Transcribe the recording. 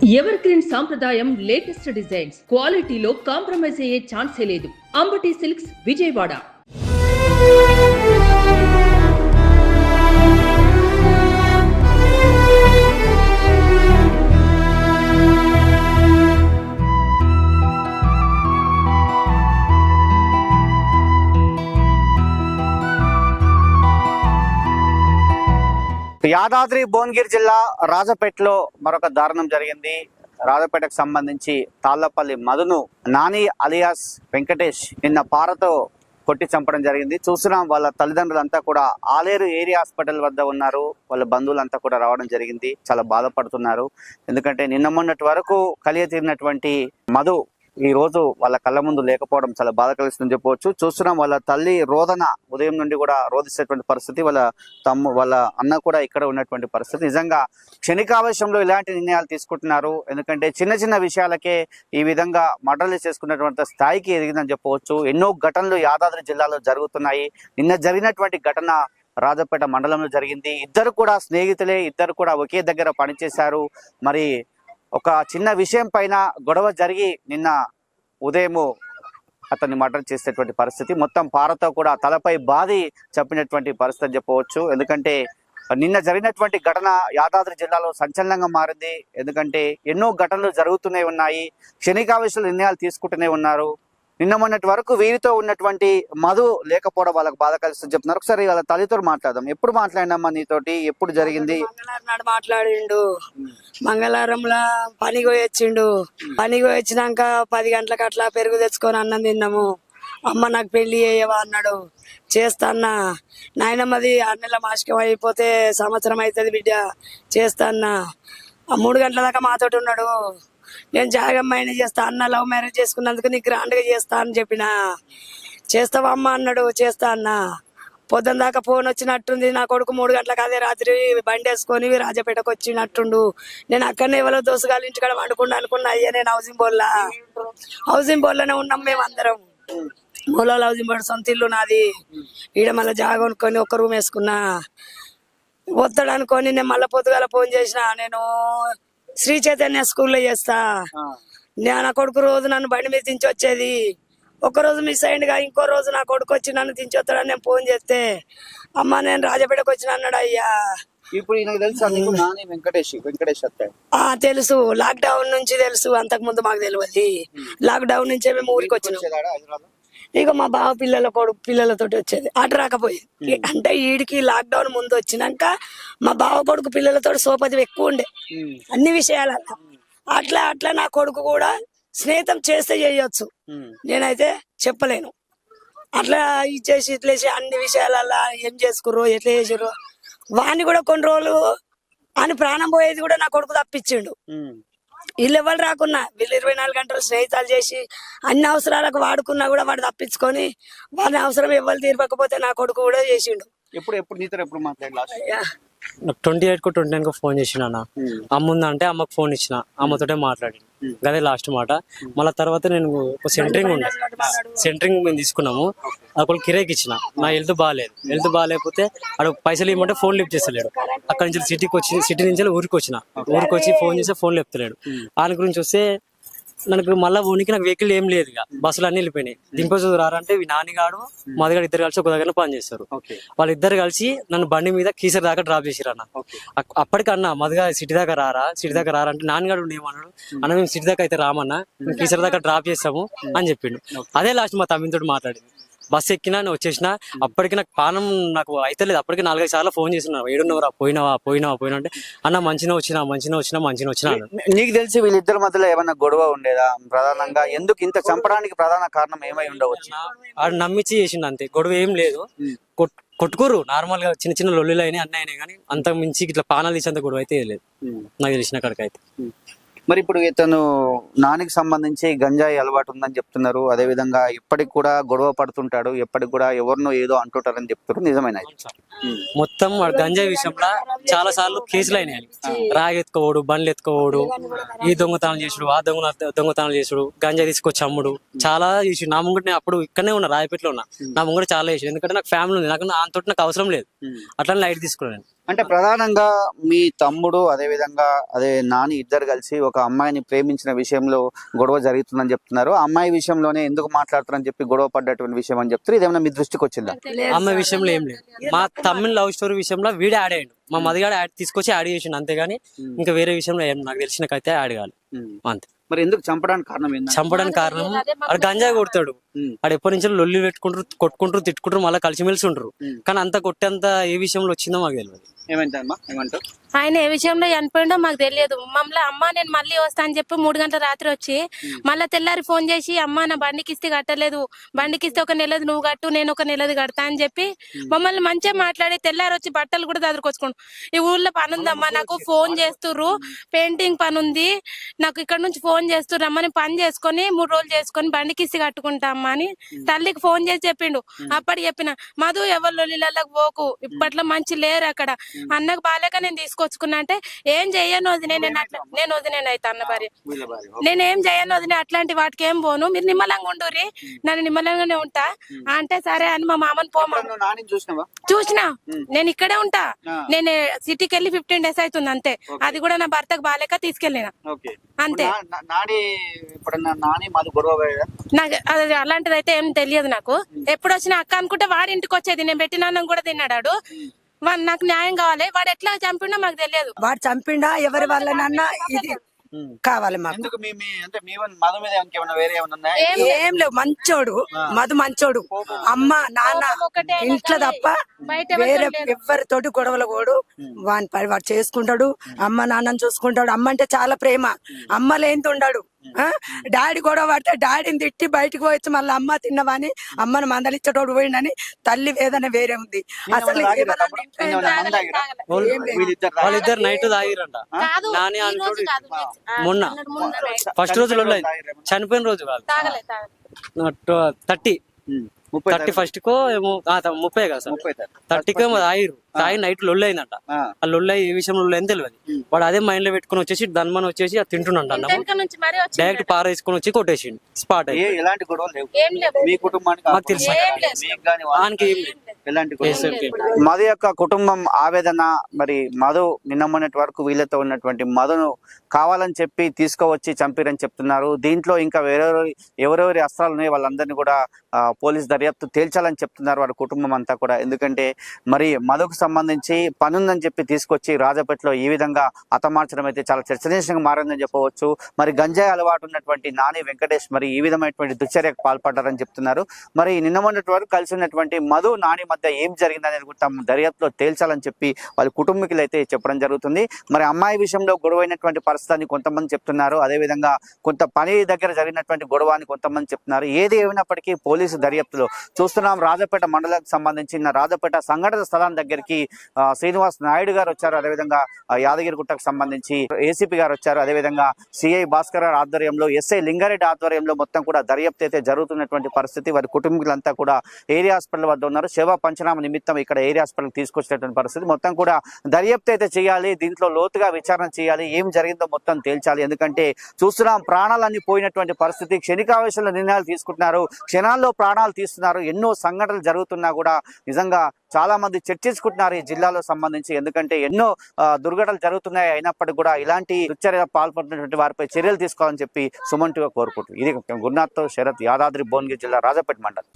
Ever green సాంప్రదాయం latest designs క్వాలిటీలో compromise అయ్యే ఛాన్సే లేదు. అంబటి సిల్క్స్ విజయవాడ. యాదాద్రి భువనగిరి జిల్లా రాజపేటలో మరొక దారుణం జరిగింది. రాజపేటకు సంబంధించి తాళ్లపల్లి మధును నాని అలియాస్ వెంకటేష్ నిన్న పారతో కొట్టి చంపడం జరిగింది. చూసినాం, వాళ్ళ తల్లిదండ్రులంతా కూడా ఆలేరు ఏరియా హాస్పిటల్ వద్ద ఉన్నారు. వాళ్ళ బంధువులంతా కూడా రావడం జరిగింది. చాలా బాధపడుతున్నారు. ఎందుకంటే నిన్న మొన్నటి వరకు కలియ తీరినటువంటి మధు ఈ రోజు వాళ్ళ కళ్ళ ముందు లేకపోవడం చాలా బాధ కలిస్తుందని చెప్పవచ్చు. చూస్తున్నాం, వాళ్ళ తల్లి రోదన ఉదయం నుండి కూడా రోధిస్తున్నటువంటి పరిస్థితి, వాళ్ళ అన్న కూడా ఇక్కడ ఉన్నటువంటి పరిస్థితి. నిజంగా క్షణికావేశంలో ఇలాంటి నిర్ణయాలు తీసుకుంటున్నారు. ఎందుకంటే చిన్న చిన్న విషయాలకే ఈ విధంగా మర్డర్లు చేసుకున్నటువంటి స్థాయికి ఎదిగిందని చెప్పవచ్చు. ఎన్నో ఘటనలు యాదాద్రి జిల్లాలో జరుగుతున్నాయి. నిన్న జరిగినటువంటి ఘటన రాజపేట మండలంలో జరిగింది. ఇద్దరు కూడా స్నేహితులే, ఇద్దరు కూడా ఒకే దగ్గర పనిచేశారు. మరి ఒక చిన్న విషయం పైన గొడవ జరిగి నిన్న ఉదయము అతన్ని మర్డర్ చేసేటువంటి పరిస్థితి. మొత్తం పారతో కూడా తలపై బాధి చంపినటువంటి పరిస్థితి చెప్పవచ్చు. ఎందుకంటే నిన్న జరిగినటువంటి ఘటన యాదాద్రి జిల్లాలో సంచలనంగా మారింది. ఎందుకంటే ఎన్నో ఘటనలు జరుగుతూనే ఉన్నాయి. క్షణికావేశ నిర్ణయాలు తీసుకుంటూనే ఉన్నారు. నిన్న మొన్నటి వరకు వీరితో ఉన్నటువంటి మధు లేకపోవడం వాళ్ళకి బాధ కలిసి చెప్తున్నారు. ఒకసారి వాళ్ళ తల్లితో మాట్లాడదాం. ఎప్పుడు మాట్లాడినమ్మా నీతోటి? ఎప్పుడు జరిగింది? మంగళవారం మాట్లాడిండు. మంగళవారంలో పనికి పోయి వచ్చిండు. పనికి పోయి వచ్చినాక 10 గంటలకు అట్లా పెరుగు తెచ్చుకొని అన్నం తిన్నాము. అమ్మ నాకు పెళ్లి చేయవా అన్నాడు. చేస్తాన్నా నాయనమ్మది 6 నెలల మాసికం అయిపోతే సంవత్సరం అవుతుంది బిడ్డ, చేస్తాన్నా. 3 గంటల దాకా మాతోటి ఉన్నాడు. నేను జాగమ్మాయిని చేస్తా అన్న, లవ్ మ్యారేజ్ చేసుకున్నందుకు నీకు గ్రాండ్గా చేస్తా అని చెప్పిన. చేస్తావా అమ్మ అన్నాడు. చేస్తా అన్న. పొద్దున్న దాకా ఫోన్ వచ్చినట్టుంది. నా కొడుకు 3 గంటలకు అదే రాత్రి బండి వేసుకొని రాజపేటకు వచ్చినట్టుండు. నేను అక్కడనే ఎవరో దోసగాళ్ళ ఇంటికాడ వండుకుండా అనుకున్నా. అయ్యా నేను హౌసింగ్ బోర్డ్లోనే ఉన్నాం మేము అందరం. మూలలో హౌసింగ్ బోర్డు సొంత ఇల్లు నాది. ఈడ మళ్ళీ జాగ కొనుక్కొని ఒక రూమ్ వేసుకున్నా. వస్తాడు అనుకొని నేను మళ్ళీ పొద్దుగాల ఫోన్ చేసిన. నేను శ్రీ చైతన్య స్కూల్లో చేస్తా. నా కొడుకు రోజు నన్ను బండి మీద దించి వచ్చేది. ఒక్కరోజు మిస్ అయ్యిందిగా, ఇంకో రోజు నా కొడుకు వచ్చి నన్ను దించి వస్తాడని నేను ఫోన్ చేస్తే, అమ్మ నేను రాజపేటకు వచ్చిన అన్నాడు. అయ్యా తెలుసు, లాక్డౌన్ నుంచి తెలుసు. అంతకు ముందు మాకు తెలియదు. లాక్డౌన్ నుంచే మేము ఊరికి వచ్చినాం. ఇక మా బావ పిల్లలతోటి వచ్చేది. అటు రాకపోయేది. అంటే ఈడికి లాక్డౌన్ ముందు వచ్చినాక మా బావ కొడుకు పిల్లలతో సోపతి ఎక్కువ ఉండే అన్ని విషయాలలో. అట్లా నా కొడుకు కూడా స్నేహితం చేస్తే చేయొచ్చు, నేనైతే చెప్పలేను. అట్లా ఇచ్చేసి ఇట్లేసి అన్ని విషయాలలో ఏం చేసుకుర్రో ఎట్లా చేసిర్రో వాడిని కూడా కొన్ని రోజులు అని ప్రాణం పోయేది కూడా నా కొడుకు తప్పించిండు. వీళ్ళు ఎవరు రాకున్నా వీళ్ళు 24 గంటలు స్నేహితాలు చేసి అన్ని అవసరాలకు వాడుకున్నా కూడా వాడు తప్పించుకొని వాడి అవసరం ఎవరు తీర్పకపోతే నా కొడుకు కూడా చేసిండు. ఎప్పుడు నీతో ఎప్పుడు మాట్లాడాలి? 28కు 29కు ఫోన్ చేసిన అన్న. అమ్మ ఉందంటే అమ్మకు ఫోన్ ఇచ్చిన, అమ్మతోటే మాట్లాడి గదే లాస్ట్ మాట. మళ్ళీ తర్వాత నేను ఒక సెంటరింగ్ మేము తీసుకున్నాము. అక్కడ కిరాయికి ఇచ్చిన. నా హెల్త్ బాగాలేకపోతే అక్కడ పైసలు ఇవ్వమంటే ఫోన్ లిఫ్ట్ చేస్తలేడు. అక్కడ నుంచి సిటీ నుంచి ఊరికి వచ్చి ఫోన్ చేస్తే ఫోన్ లేపుతలేడు. ఆయన గురించి వస్తే నాకు మళ్ళీ ఊనికి నాకు వెహికల్ ఏం లేదు, ఇక బస్సులు అన్ని వెళ్ళిపోయినాయి. దింపేసి రారంటే నానిగాడు మధుగాడు ఇద్దరు కలిసి ఒక దగ్గర పని చేస్తారు. వాళ్ళిద్దరు కలిసి నన్ను బండి మీద కీసర్ దాకా డ్రాప్ చేసిరు అన్న. అప్పటికన్నా మధుగా సిటీ దాకా రారా అంటే నాన్నగాడు ఏమన్నాడు, అన్న మేము సిటీ దాకా అయితే రామన్నా, మేము కీసర్ దాకా డ్రాప్ చేస్తాము అని చెప్పిండు. అదే లాస్ట్ మా తమ్మితో మాట్లాడింది. బస్సు ఎక్కినా నేను వచ్చేసిన. అప్పటికి నాకు పానం నాకు అయితే లేదు. అప్పటికి 4-5 సార్లు ఫోన్ చేస్తున్నా, ఏడున్నవరా, పోయినావా అంటే అన్న మంచిగా వచ్చినా. నీకు తెలిసి వీళ్ళిద్దరి మధ్యలో ఏమన్నా గొడవ ఉండేదా? ప్రధానంగా ఎందుకు ఇంత చంపడానికి ప్రధాన కారణం ఏమై ఉండవచ్చు? ఆడు నమ్మించి చేసిండు అంతే, గొడవ ఏం లేదు. కొట్టుకోరు నార్మల్ గా, చిన్న లొల్లులు అయినాయి అన్నీ అయినాయి, కానీ అంతకు మించి ఇట్లా పానాలు తీసేంత గొడవ అయితే లేదు నాకు తెలిసిన కాడికి అయితే. మరి ఇప్పుడు ఇతను నానికి సంబంధించి గంజాయి అలవాటు ఉందని చెప్తున్నారు. అదే విధంగా ఇప్పటికి కూడా గొడవ పడుతుంటాడు, ఎప్పటికి కూడా ఎవరినో ఏదో అంటుంటారని చెప్తారు. నిజమైన మొత్తం గంజాయి విషయంలో చాలా సార్లు కేసులు అయినాయి. రాగి ఎత్తుకోవడు, బండ్లు ఎత్తుకోవడు, ఈ దొంగతనాలు చేసుడు, ఆ దొంగతనాలు చేసుడు, గంజాయి తీసుకొచ్చి అమ్ముడు, చాలా చేసి. నా ముంగట నేను అప్పుడు ఇక్కడనే ఉన్నా, రాయపేటలో ఉన్నా. నా ముంగట చాలా చేసి. ఎందుకంటే నాకు ఫ్యామిలీ ఉంది, నాకు అంతటి నాకు అవసరం లేదు. అట్లా లైట్ తీసుకున్నాను. అంటే ప్రధానంగా మీ తమ్ముడు అదే నాని ఇద్దరు కలిసి ఒక అమ్మాయిని ప్రేమించిన విషయంలో గొడవ జరుగుతుందని చెప్తున్నారు. ఆ అమ్మాయి విషయంలోనే ఎందుకు మాట్లాడుతారని చెప్పి గొడవ పడ్డటువంటి విషయం అని చెప్తారు. ఇదేమన్నా మీ దృష్టికి వచ్చిందా? అమ్మాయి విషయంలో ఏం లేదు. మా తమ్మిన లవ్ స్టోరీ విషయంలో వీడే యాడ్ అయ్యాడు. మా మదిగాడు యాడ్ తీసుకొచ్చి యాడ్ చేసిండు అంతేగాని ఇంకా వేరే విషయంలో ఏం నాకు తెలిసినకైతే యాడ్ కాదు అంతే. మరి ఎందుకు చంపడానికి కారణం ఏంటి? చంపడానికి కారణం ఆడు గంజాయి కొడతాడు. ఆడు ఎప్పటి నుంచో లొల్లి పెట్టుకుంటారు, కొట్టుకుంటారు, తిట్టుకుంటారు, మళ్ళీ కలిసిమెలిసి ఉంటారు. కానీ అంత కొట్టేంత ఏ విషయంలో వచ్చిందో మాకు తెలియదు. ఏమంటారు? ఆయన ఏ విషయంలో చనిపోయిండో మాకు తెలియదు. మమ్మల్ని అమ్మ నేను మళ్ళీ వస్తా అని చెప్పి 3 గంటల రాత్రి వచ్చి మళ్ళీ తెల్లారి ఫోన్ చేసి అమ్మ నా బండికి ఇస్తే కట్టలేదు, బండికి ఇస్తే 1 నెలది నువ్వు కట్టు, నేను 1 నెలది కడతా అని చెప్పి మమ్మల్ని మంచిగా మాట్లాడి తెల్లారి వచ్చి బట్టలు కూడా చదువుకొచ్చుకోండి. ఈ ఊర్లో పని ఉందమ్మా, నాకు ఫోన్ చేస్తుర్రు, పెయింటింగ్ పని ఉంది, నాకు ఇక్కడ నుంచి ఫోన్ చేస్తుర్రు అమ్మని పని చేసుకొని 3 రోజులు చేసుకొని బండికి ఇస్తే కట్టుకుంటా అమ్మా అని తల్లికి ఫోన్ చేసి చెప్పిండు. అప్పటి చెప్పిన మధు ఎవరు లొల్లిళ్ళకి పోకు, ఇప్పట్లో మంచి లేరు అక్కడ, అన్నకు బాలేక నేను తీసుకొచ్చుకున్నా అంటే ఏం చెయ్యను వదినే, నేను వదినేనైతే అన్న భార్య, నేనేం చెయ్యను వదినే, అట్లాంటి వాటికి ఏం పోను, మీరు నిమ్మలంగా ఉండుర్రి, నన్ను నిమ్మలంగానే ఉంటా అంటే సరే అని మా మామని చూసినా. నేను ఇక్కడే ఉంటా, నేను సిటీకి వెళ్ళి 15 days అవుతుంది అంతే. అది కూడా నా భర్తకు బాలేక తీసుకెళ్ళిన అంతే. నాకు అది అలాంటిది అయితే ఏం తెలియదు. నాకు ఎప్పుడు వచ్చిన అక్క అనుకుంటే వాడి ఇంటికి వచ్చేది, నేను పెట్టిన అన్నం కూడా తిన్నాడు. వాడు నాకు న్యాయం కావాలి, వాడు ఎట్లా చంపిండో మాకు తెలియదు. వాడు చంపిండా ఎవరి వల్లనన్నా ఇది కావాలి మాకు. ఏం లేవు, మంచోడు మధు, మంచోడు, అమ్మ నాన్న ఇంట్లో తప్ప వేరే ఎవరితోటి గొడవలు కోడు. వాడు చేసుకుంటాడు, అమ్మ నాన్నని చూసుకుంటాడు. అమ్మ అంటే చాలా ప్రేమ, అమ్మ లేనిది ఉండడు. డాడీ గొడవ పడితే డాడీని తిట్టి బయటకు పోయొచ్చు, మళ్ళీ అమ్మ తిన్నవాని అమ్మను మందలిచ్చేటోడు పోయిండని తల్లి వేదన వేరే ఉంది. అసలు వాళ్ళిద్దరు నైట్ తాగిరంట. నాని అనుకోడు మొన్న ఫస్ట్ రోజు చనిపోయిన రోజు కాదు, 31st కో ఏమో 30 కదా సార్, 30 ఏమో తాగిరు. తాగి నైట్ లొల్లి అయిందంట. ఆ లొల్లి ఏ విషయంలో లొల్లి అని తెలియదు. వాడు అదే మైండ్ లో పెట్టుకుని వచ్చేసి ధన్మని వచ్చేసి అది తింటున్నాడు. డైరెక్ట్ పారేసుకుని వచ్చి కొట్టేసిండు స్పాట్. ఎలాంటి గొడవలు లేవు మీ కుటుంబానికి? మాకు తెలుసు. మధు యొక్క కుటుంబం ఆవేదన, మరి మధు నిన్నమ్మన్నటి వరకు వీళ్ళతో ఉన్నటువంటి మధును కావాలని చెప్పి తీసుకువచ్చి చంపిరని చెప్తున్నారు. దీంట్లో ఇంకా ఎవరెవరి అస్త్రాలు ఉన్నాయి వాళ్ళందరినీ కూడా పోలీస్ దర్యాప్తు తేల్చాలని చెప్తున్నారు వారి కుటుంబం అంతా కూడా. ఎందుకంటే మరి మధుకు సంబంధించి పని ఉందని చెప్పి తీసుకొచ్చి రాజపేటలో ఈ విధంగా హతమార్చడం అయితే చాలా చర్చనీయంగా మారిందని చెప్పవచ్చు. మరి గంజాయి అలవాటు ఉన్నటువంటి నాని వెంకటేష్ మరి ఈ విధమైనటువంటి దుశ్చర్యకు పాల్పడ్డారని చెప్తున్నారు. మరి నిన్నమన్నటి వరకు కలిసి ఉన్నటువంటి మధు నాని మధ్య ఏం జరిగిందనేది కూడా దర్యాప్తులో తేల్చాలని చెప్పి వాళ్ళ కుటుంబీకులు అయితే చెప్పడం జరుగుతుంది. మరి అమ్మాయి విషయంలో గొడవైనటువంటి పరిస్థితిని కొంతమంది చెప్తున్నారు, అదేవిధంగా కొంత పని దగ్గర జరిగినటువంటి గొడవ అని కొంతమంది చెప్తున్నారు. ఏది ఏమైనప్పటికీ పోలీసు దర్యాప్తులో చూస్తున్నాం. రాజపేట మండలానికి సంబంధించిన రాజపేట సంఘటన స్థలం దగ్గరికి శ్రీనివాస్ నాయుడు గారు వచ్చారు, అదేవిధంగా యాదగిరిగుట్టకు సంబంధించి ఏసీపీ గారు వచ్చారు, అదేవిధంగా సిఐ భాస్కర్ గారి ఆధ్వర్యంలో ఎస్ఐ లింగారెడ్డి ఆధ్వర్యంలో మొత్తం కూడా దర్యాప్తు అయితే జరుగుతున్నటువంటి పరిస్థితి. వారి కుటుంబీకులంతా కూడా ఏరియా హాస్పిటల్ వద్ద ఉన్నారు. సేవా పంచనామా నిమిత్తం ఇక్కడ ఏరియా హాస్పిటల్ తీసుకొచ్చినటువంటి పరిస్థితి. మొత్తం కూడా దర్యాప్తు అయితే చేయాలి, దీంట్లో లోతుగా విచారణ చేయాలి, ఏం జరిగిందో మొత్తం తేల్చాలి. ఎందుకంటే చూస్తున్నాం ప్రాణాలన్నీ పోయినటువంటి పరిస్థితి. క్షణికావేశంలో నిర్ణయాలు తీసుకుంటున్నారు, క్షణాల్లో ప్రాణాలు తీస్తున్నారు. ఎన్నో సంఘటనలు జరుగుతున్నా కూడా నిజంగా చాలా మంది చర్చించుకుంటున్నారు ఈ జిల్లాలో సంబంధించి. ఎందుకంటే ఎన్నో దుర్ఘటనలు జరుగుతున్నాయి, అయినప్పటికీ కూడా ఇలాంటి దుశ్చర్య పాల్పడుతున్నటువంటి వారిపై చర్యలు తీసుకోవాలని చెప్పి సుమన్ టీవీ కోరుకుంటుంది. ఇది గురునాథ్తో శరత్, యాదాద్రి భువనగిరి జిల్లా రాజపేట మండలం.